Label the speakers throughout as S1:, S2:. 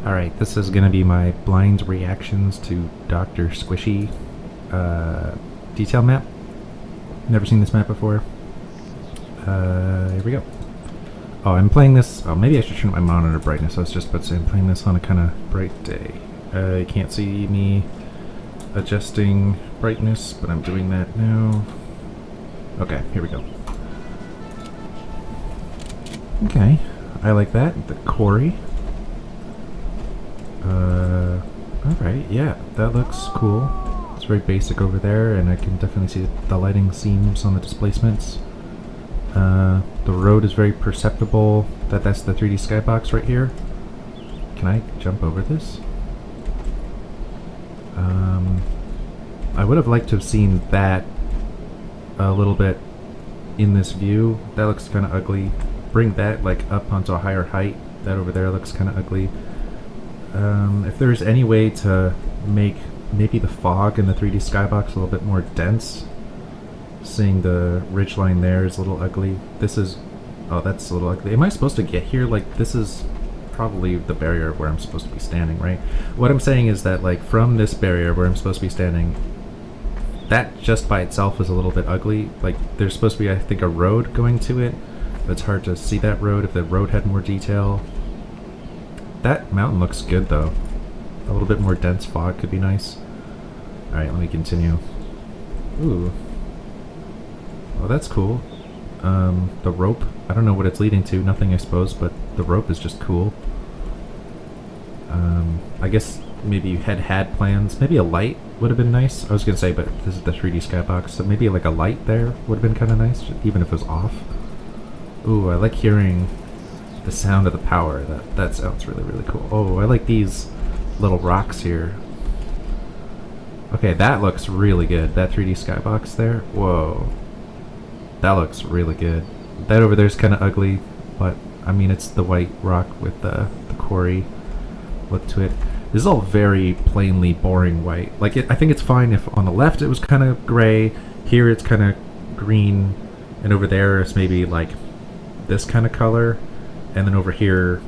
S1: Alright, this is gonna be my blind reactions to DrSquishy detail map. Never seen this map before. Here we go. Oh, I'm playing this. Oh, maybe I should turn up my monitor brightness. I was just about to say I'm playing this on a kind of bright day. You can't see me adjusting brightness, but I'm doing that now. Okay, here we go. Okay, I like that. The Corey. Alright, yeah, that looks cool. It's very basic over there, and I can definitely see the lighting seams on the displacements. The road is very perceptible. That's the 3D skybox right here. Can I jump over this? I would have liked to have seen that a little bit in this view. That looks kind of ugly. Bring that like up onto a higher height. That over there looks kind of ugly. If there's any way to make maybe the fog in the 3D skybox a little bit more dense. Seeing the ridgeline there is a little ugly. This is... oh, that's a little ugly. Am I supposed to get here? Like, this is probably the barrier where I'm supposed to be standing, right? What I'm saying is that, like, from this barrier where I'm supposed to be standing, that just by itself is a little bit ugly. Like, there's supposed to be, I think, a road going to it. But it's hard to see that road if the road had more detail. That mountain looks good, though. A little bit more dense fog could be nice. Alright, let me continue. Ooh. Oh, that's cool. The rope, I don't know what it's leading to, nothing I suppose, but the rope is just cool. I guess maybe you had plans. Maybe a light would have been nice. I was gonna say, but this is the 3D skybox, so maybe like a light there would have been kind of nice, even if it was off. Ooh, I like hearing the sound of the power. That sounds really, really cool. Oh, I like these little rocks here. Okay, that looks really good. That 3D skybox there. Whoa. That looks really good. That over there is kind of ugly, but I mean it's the white rock with the quarry look to it. This is all very plainly boring white. Like I think it's fine if on the left it was kind of gray, here it's kind of green, and over there it's maybe like this kind of color, and then over here.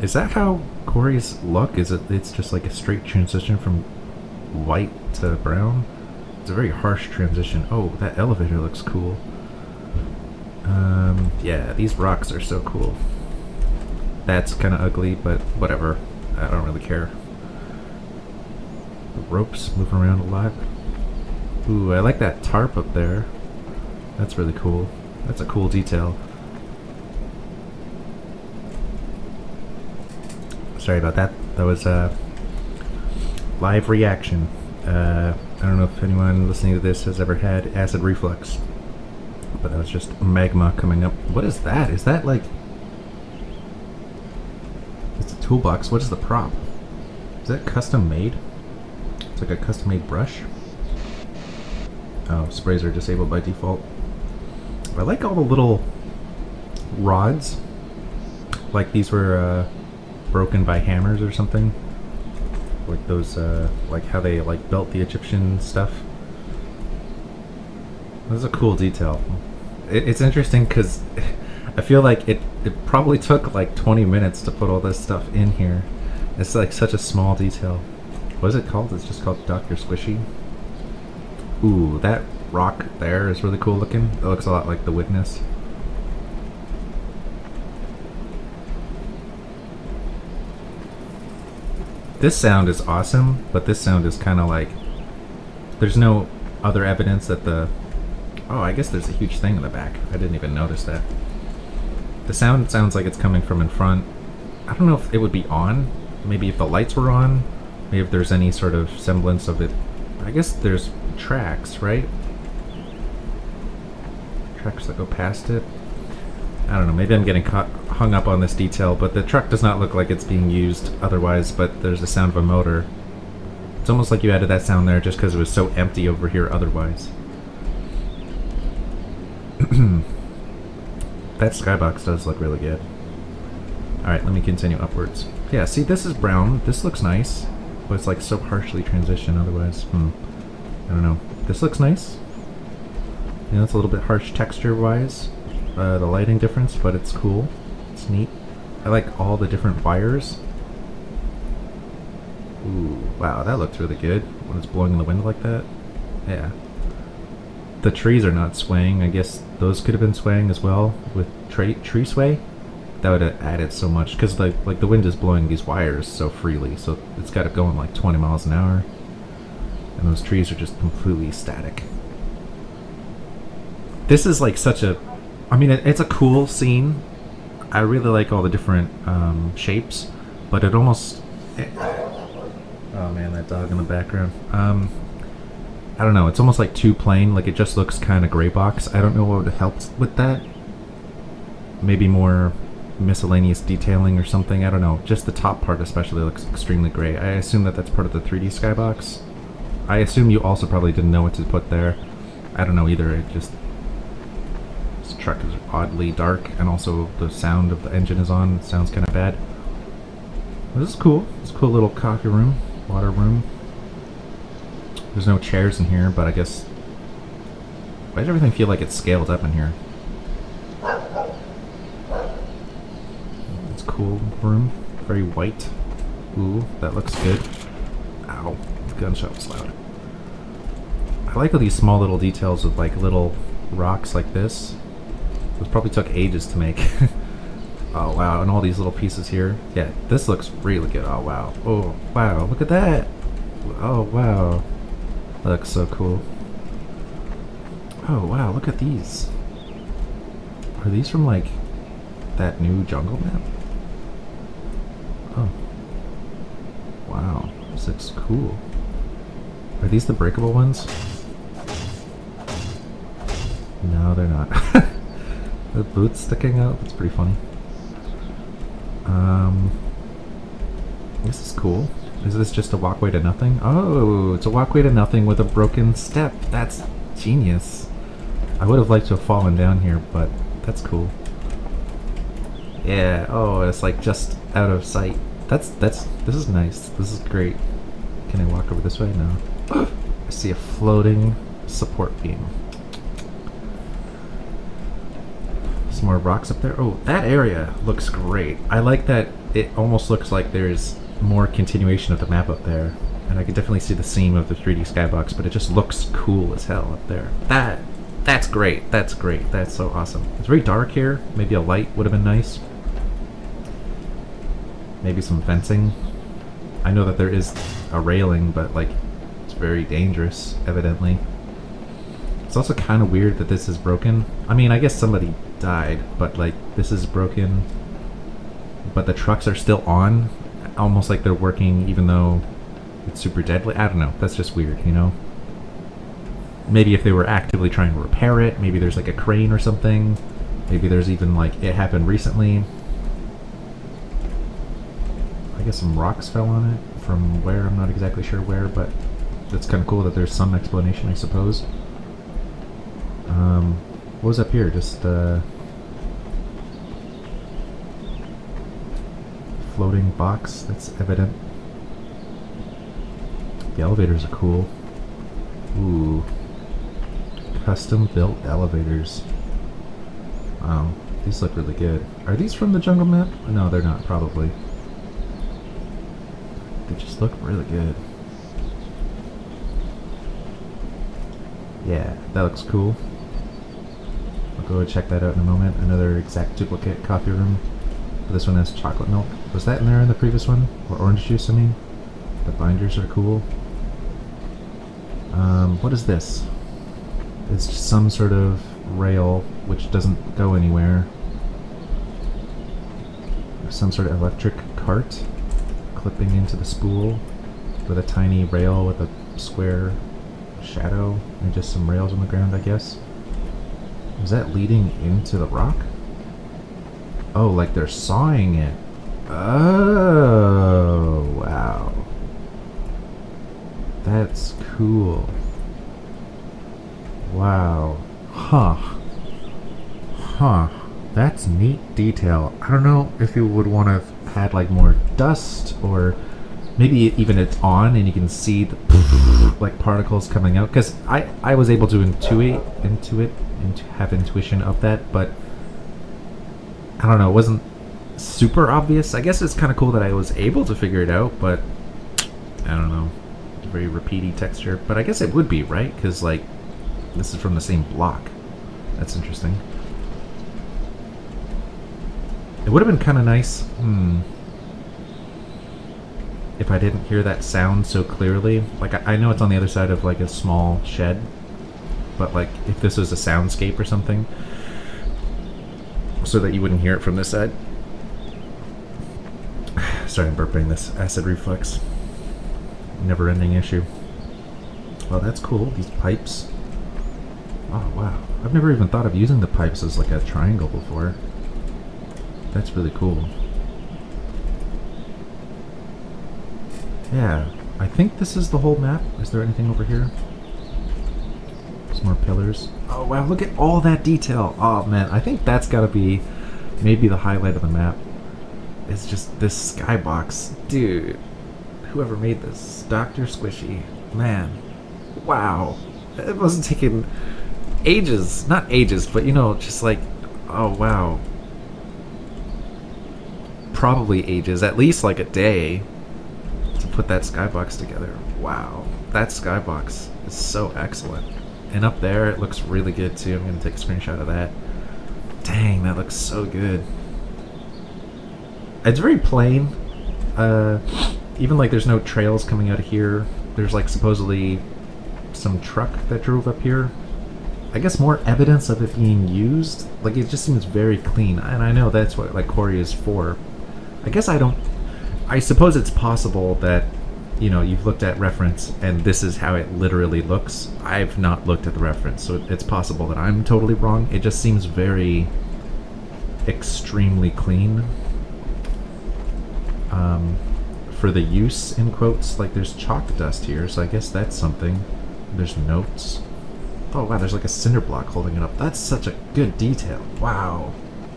S1: Is that how quarries look? It's just like a straight transition from white to brown? It's a very harsh transition. Oh, that elevator looks cool. Yeah, these rocks are so cool. That's kind of ugly, but whatever. I don't really care. The ropes moving around a lot. Ooh, I like that tarp up there. That's really cool. That's a cool detail. Sorry about that. That was a live reaction. I don't know if anyone listening to this has ever had acid reflux, but that was just magma coming up. What is that? Is that like... it's a toolbox. What is the prop? Is that custom made? It's like a custom made brush. Oh, sprays are disabled by default. I like all the little rods. Like these were broken by hammers or something. Like those, like how they like built the Egyptian stuff. This is a cool detail. It's interesting because I feel like it probably took like 20 minutes to put all this stuff in here. It's like such a small detail. What is it called? It's just called DrSquishy. Ooh, that rock there is really cool looking. It looks a lot like the Witness. This sound is awesome, but this sound is kind of like... there's no other evidence that the... oh, I guess there's a huge thing in the back. I didn't even notice that. The sound sounds like it's coming from in front. I don't know if it would be on. Maybe if the lights were on. Maybe if there's any sort of semblance of it. I guess there's tracks, right? Tracks that go past it. I don't know, maybe I'm getting hung up on this detail, but the truck does not look like it's being used otherwise, but there's the sound of a motor. It's almost like you added that sound there just because it was so empty over here otherwise. That skybox does look really good. Alright, let me continue upwards. Yeah, see, this is brown. This looks nice, but it's like so harshly transitioned otherwise. I don't know. This looks nice. You know, it's a little bit harsh texture-wise. The lighting difference, but it's cool. It's neat. I like all the different wires. Ooh, wow, that looked really good when it's blowing in the wind like that. Yeah. The trees are not swaying. I guess those could have been swaying as well with tree sway. That would have added so much because like the wind is blowing these wires so freely, so it's got it going like 20 miles an hour, and those trees are just completely static. This is like such a, I mean, it's a cool scene. I really like all the different shapes, but it almost. Oh man, that dog in the background. I don't know. It's almost like too plain. Like it just looks kind of gray box. I don't know what would have helped with that. Maybe more miscellaneous detailing or something. I don't know. Just the top part especially looks extremely gray. I assume that that's part of the 3D skybox. I assume you also probably didn't know what to put there. I don't know either. It just, this truck is oddly dark, and also the sound of the engine is on. It sounds kind of bad. But this is cool. It's a cool little coffee room, water room. There's no chairs in here, but I guess, why does everything feel like it's scaled up in here? It's a cool room. Very white. Ooh, that looks good. Ow, the gunshot was loud. I like all these small little details with like little rocks like this. This probably took ages to make. Oh wow, and all these little pieces here. Yeah, this looks really good. Oh wow. Oh wow, look at that. Oh wow. That looks so cool. Oh wow, look at these. Are these from like that new jungle map? Oh. Wow, this looks cool. Are these the breakable ones? No, they're not. The boots sticking out, that's pretty funny. This is cool. Is this just a walkway to nothing? Oh, it's a walkway to nothing with a broken step. That's genius. I would have liked to have fallen down here, but that's cool. Yeah, oh, it's like just out of sight. This is nice. This is great. Can I walk over this way? No. I see a floating support beam. Some more rocks up there. Oh, that area looks great. I like that it almost looks like there's more continuation of the map up there. And I can definitely see the seam of the 3D skybox, but it just looks cool as hell up there. That's great. That's great. That's so awesome. It's very dark here. Maybe a light would have been nice. Maybe some fencing. I know that there is a railing, but like it's very dangerous, evidently. It's also kind of weird that this is broken. I mean, I guess somebody died, but like this is broken, but the trucks are still on, almost like they're working even though it's super deadly. I don't know. That's just weird, you know? Maybe if they were actively trying to repair it, maybe there's like a crane or something. Maybe there's even like, it happened recently. I guess some rocks fell on it from where, I'm not exactly sure where, but it's kind of cool that there's some explanation, I suppose. What was up here? Just floating box, that's evident. The elevators are cool. Ooh. Custom built elevators. Wow, these look really good. Are these from the jungle map? No, they're not, probably. They just look really good. Yeah, that looks cool. I'll go and check that out in a moment. Another exact duplicate coffee room. But this one has chocolate milk. Was that in there in the previous one? Or orange juice, I mean? The binders are cool. What is this? It's just some sort of rail which doesn't go anywhere. Some sort of electric cart clipping into the spool with a tiny rail with a square shadow and just some rails on the ground, I guess. Is that leading into the rock? Oh, like they're sawing it. Oh, wow. That's cool. Wow. Huh. Huh. That's neat detail. I don't know if you would want to have had like more dust, or maybe even it's on and you can see the like particles coming out, because I was able to have intuition of that, but I don't know, it wasn't super obvious. I guess it's kind of cool that I was able to figure it out, but I don't know. Very repeaty texture, but I guess it would be, right? Because like this is from the same block. That's interesting. It would have been kind of nice if I didn't hear that sound so clearly. Like I know it's on the other side of like a small shed, but like if this was a soundscape or something, so that you wouldn't hear it from this side. Sorry, I'm burping. This acid reflux. Never-ending issue. Well, that's cool. These pipes. Oh, wow. I've never even thought of using the pipes as like a triangle before. That's really cool. Yeah. I think this is the whole map. Is there anything over here? Some more pillars. Oh, wow. Look at all that detail. Oh, man. I think that's got to be maybe the highlight of the map. It's just this skybox. Dude. Whoever made this. DrSquishy. Man. Wow. It wasn't taking ages. Not ages, but you know, just like, oh wow. Probably ages. At least like a day to put that skybox together. Wow. That skybox is so excellent. And up there, it looks really good too. I'm going to take a screenshot of that. Dang, that looks so good. It's very plain. Even like there's no trails coming out of here. There's like supposedly some truck that drove up here. I guess more evidence of it being used. Like it just seems very clean. And I know that's what like Quarry is for. I guess I suppose it's possible that, you know, you've looked at reference and this is how it literally looks. I've not looked at the reference, so it's possible that I'm totally wrong. It just seems very extremely clean. For the use, in quotes, like there's chalk dust here, so I guess that's something. There's notes. Oh wow, there's like a cinder block holding it up. That's such a good detail. Wow.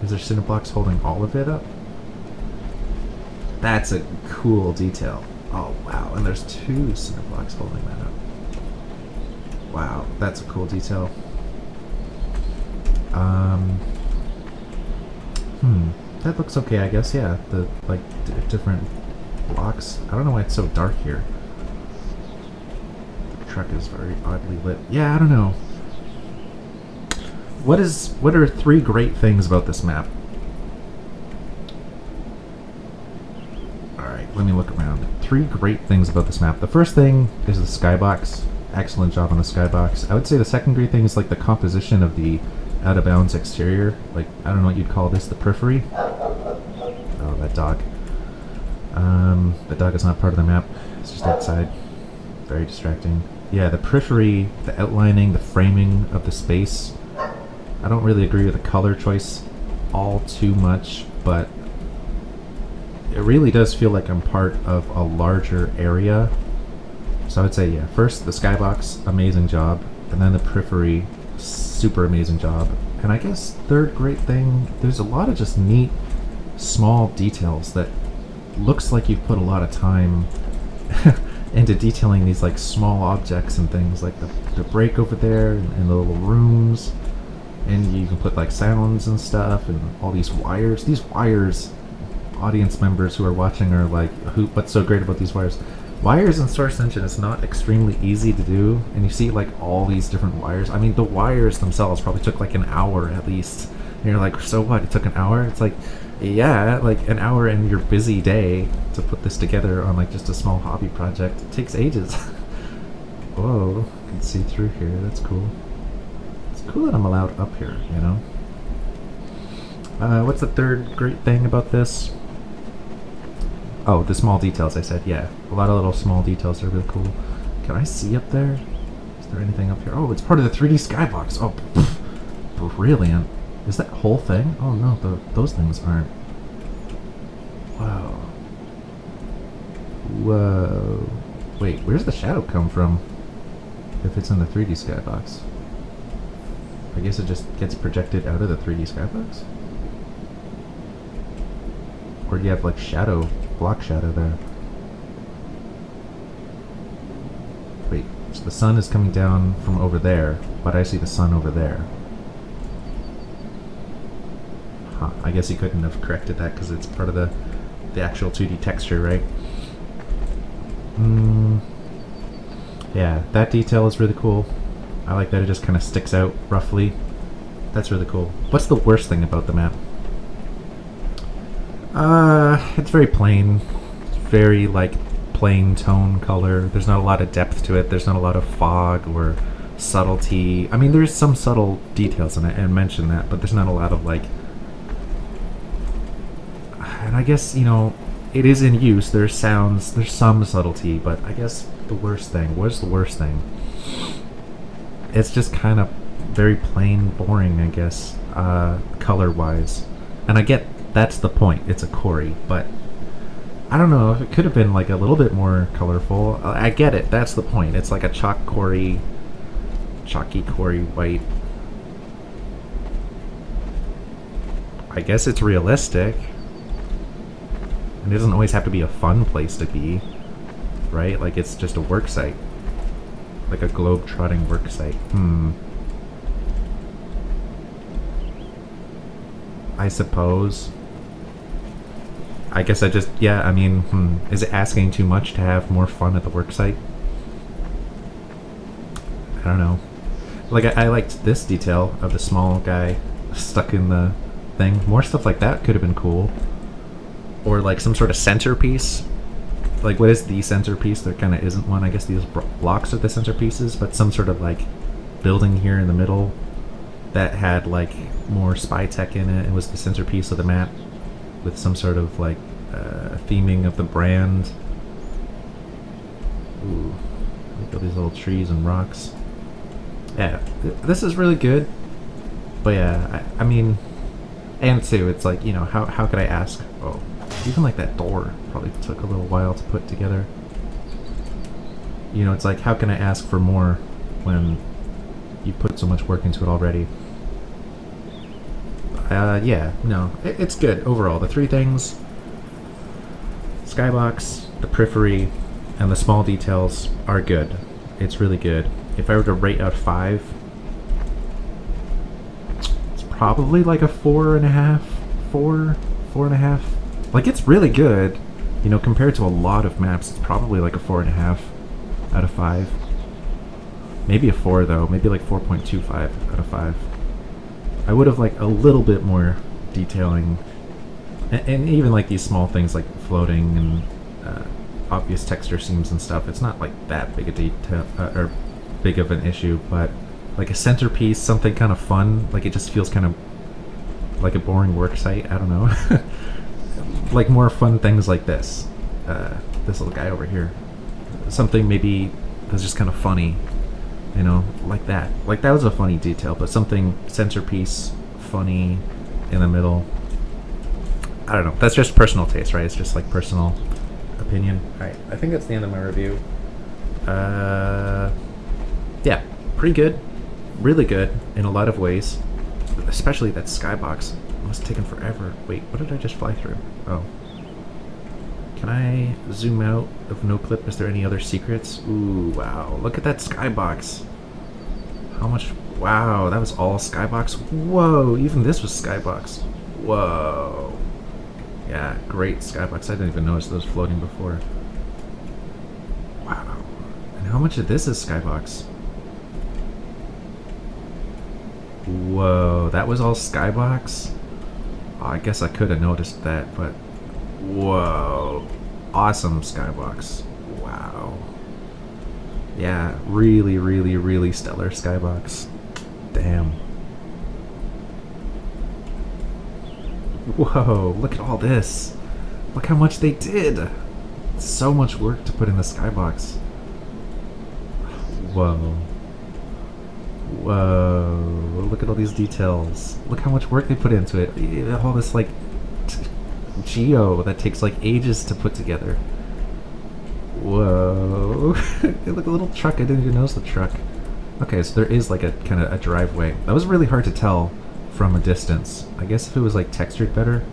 S1: Is there cinder blocks holding all of it up? That's a cool detail. Oh wow, and there's 2 cinder blocks holding that up. Wow, that's a cool detail. That looks okay, I guess, yeah. The, like, different blocks. I don't know why it's so dark here. The truck is very oddly lit. Yeah, I don't know. What are 3 great things about this map? Alright, let me look around. 3 great things about this map. The first thing is the skybox. Excellent job on the skybox. I would say the second great thing is like the composition of the out of bounds exterior. Like, I don't know what you'd call this, the periphery. Oh, that dog. The dog is not part of the map. It's just outside. Very distracting. Yeah, the periphery, the outlining, the framing of the space. I don't really agree with the color choice all too much, but it really does feel like I'm part of a larger area. So I would say, yeah, first the skybox, amazing job, and then the periphery, super amazing job. And I guess third great thing, there's a lot of just neat small details that looks like you've put a lot of time into detailing these like small objects and things, like the break over there and the little rooms, and you can put like sounds and stuff and all these wires. These wires, audience members who are watching are like, what's so great about these wires? Wires in Source Engine is not extremely easy to do, and you see like all these different wires. I mean, the wires themselves probably took like an hour at least. And you're like, so what? It took an hour? It's like, yeah, like an hour in your busy day to put this together on like just a small hobby project. It takes ages. Whoa, you can see through here. That's cool. It's cool that I'm allowed up here, you know? What's the third great thing about this? Oh, the small details, I said, yeah. A lot of little small details are really cool. Can I see up there? Is there anything up here? Oh, it's part of the 3D skybox. Oh, pff, brilliant. Is that whole thing? Oh no, those things aren't. Wow. Whoa. Wait, where's the shadow come from? If it's in the 3D skybox. I guess it just gets projected out of the 3D skybox? Or do you have like shadow, block shadow there? Wait, so the sun is coming down from over there, but I see the sun over there. Huh, I guess he couldn't have corrected that because it's part of the actual 2D texture, right? Yeah, that detail is really cool. I like that it just kind of sticks out roughly. That's really cool. What's the worst thing about the map? It's very plain. It's very, like, plain tone color. There's not a lot of depth to it. There's not a lot of fog or subtlety. I mean, there's some subtle details in it, and mention that, but there's not a lot of, like... And I guess, you know, it is in use. There's sounds, there's some subtlety, but I guess the worst thing, what is the worst thing? It's just kind of very plain, boring, I guess, color-wise. And I get that's the point. It's a Corey, but I don't know if it could have been like a little bit more colorful. I get it. That's the point. It's like a chalky Corey white. I guess it's realistic. And it doesn't always have to be a fun place to be, right? Like it's just a work site. Like a globe-trotting work site. I suppose. I guess I just, yeah, I mean, is it asking too much to have more fun at the work site? I don't know. Like, I liked this detail of the small guy stuck in the thing. More stuff like that could have been cool. Or like some sort of centerpiece. Like, what is the centerpiece? There kind of isn't one. I guess these blocks are the centerpieces, but some sort of like building here in the middle that had like more spy tech in it. It was the centerpiece of the map with some sort of like theming of the brand. Ooh, look at these little trees and rocks. Yeah, this is really good. But yeah, I mean, and too, it's like, you know, how could I ask? Oh, even like that door probably took a little while to put together. You know, it's like, how can I ask for more when you put so much work into it already? Yeah, no, it's good overall. The three things: skybox, the periphery, and the small details are good. It's really good. If I were to rate out 5, it's probably like a 4.5, 4.5. Like, it's really good. You know, compared to a lot of maps, it's probably like a 4.5 out of 5. Maybe a 4 though. Maybe like 4.25 out of 5. I would have liked a little bit more detailing, and even like these small things like floating and obvious texture seams and stuff. It's not like that big a detail or big of an issue, but like a centerpiece, something kind of fun. Like, it just feels kind of like a boring work site. I don't know. Like more fun things like this. This little guy over here. Something maybe that's just kind of funny. You know, like that. Like, that was a funny detail, but something centerpiece, funny, in the middle. I don't know. That's just personal taste, right? It's just like personal opinion. Alright, I think that's the end of my review. Yeah, pretty good. Really good in a lot of ways. Especially that skybox. It must have taken forever. Wait, what did I just fly through? Oh. Can I zoom out of no clip? Is there any other secrets? Ooh, wow. Look at that skybox. How much? Wow, that was all skybox? Whoa, even this was skybox. Whoa. Yeah, great skybox. I didn't even notice those floating before. Wow. And how much of this is skybox? Whoa, that was all skybox? Oh, I guess I could have noticed that, but whoa. Awesome skybox. Wow. Yeah, really, really, really stellar skybox. Damn. Whoa, look at all this. Look how much they did. So much work to put in the skybox. Whoa. Whoa. Look at all these details. Look how much work they put into it. All this, like, geo that takes like ages to put together. Whoa. Look, a little truck. I didn't even notice the truck. Okay, so there is like a kind of a driveway. That was really hard to tell from a distance. I guess if it was like textured better.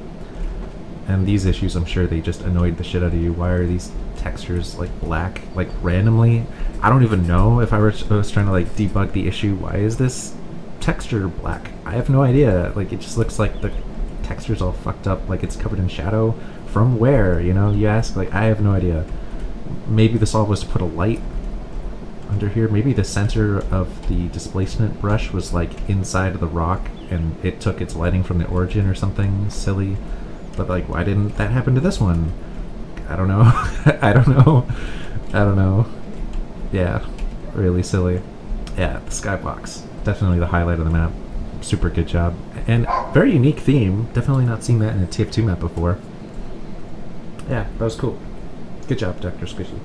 S1: And these issues, I'm sure they just annoyed the shit out of you. Why are these textures like black, like randomly? I don't even know if I was trying to like debug the issue. Why is this texture black? I have no idea. Like, it just looks like the texture's all fucked up, like it's covered in shadow. From where, you know? You ask, like, I have no idea. Maybe the solve was to put a light under here. Maybe the center of the displacement brush was like inside of the rock and it took its lighting from the origin or something silly. But like, why didn't that happen to this one? I don't know. I don't know. I don't know. Yeah, really silly. Yeah, the skybox. Definitely the highlight of the map. Super good job. And very unique theme. Definitely not seen that in a TF2 map before. Yeah, that was cool. Good job, DrSquishy.